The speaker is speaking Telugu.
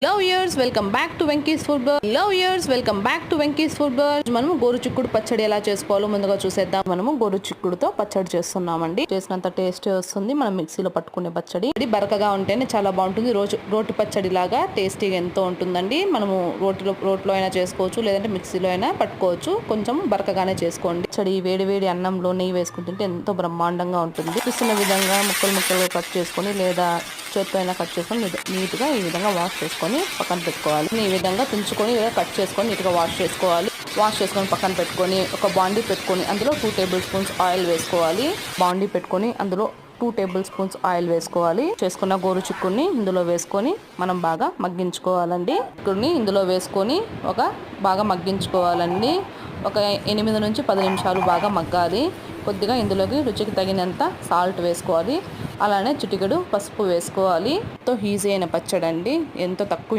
Love years welcome back to Venky's football. మనము గోరుచిక్కుడు పచ్చడి ఎలా చేసుకోవాలో ముందుగా చూసేద్దాం. మనము గోరుచిక్కుడుతో పచ్చడి చేస్తున్నామండి. చేసినంత టేస్ట్ వస్తుంది. మనం మిక్సీలో పట్టుకునే పచ్చడి ఇది బరకగా ఉంటేనే చాలా బాగుంటుంది. రోటి పచ్చడి లాగా టేస్టీగా ఎంతో ఉంటుందండి. మనము రోట్లో అయినా చేసుకోవచ్చు, లేదంటే మిక్సీలో అయినా పట్టుకోవచ్చు. కొంచెం బరకగానే చేసుకోండి. పచ్చడి వేడి వేడి అన్నంలో నెయ్యి వేసుకుంటుంటే ఎంతో బ్రహ్మాండంగా ఉంటుంది. చూస్తున్న విధంగా ముక్కలుగా కట్ చేసుకొని లేదా చేత్తో అయినా కట్ చేసుకొని నీట్గా ఈ విధంగా వాష్ చేసుకొని పక్కన పెట్టుకోవాలి. ఈ విధంగా తుంచుకొని లేదా కట్ చేసుకొని నీట్గా వాష్ చేసుకోవాలి. వాష్ చేసుకొని పక్కన పెట్టుకొని ఒక బాండీ పెట్టుకొని అందులో 2 టేబుల్ స్పూన్స్ ఆయిల్ వేసుకోవాలి. బాండీ పెట్టుకొని అందులో 2 టేబుల్ స్పూన్స్ ఆయిల్ వేసుకోవాలి. చేసుకున్న గోరు చిక్కుడిని ఇందులో వేసుకొని మనం బాగా మగ్గించుకోవాలండి. చిక్కుడిని ఇందులో వేసుకొని బాగా మగ్గించుకోవాలండి. ఒక 8 నుంచి 10 నిమిషాలు బాగా మగ్గాలి. కొద్దిగా ఇందులోకి రుచికి తగినంత సాల్ట్ వేసుకోవాలి. అలానే చిటికెడు పసుపు వేసుకోవాలి. ఎంతో ఈజీ అయిన పచ్చడి అండి. ఎంతో తక్కువ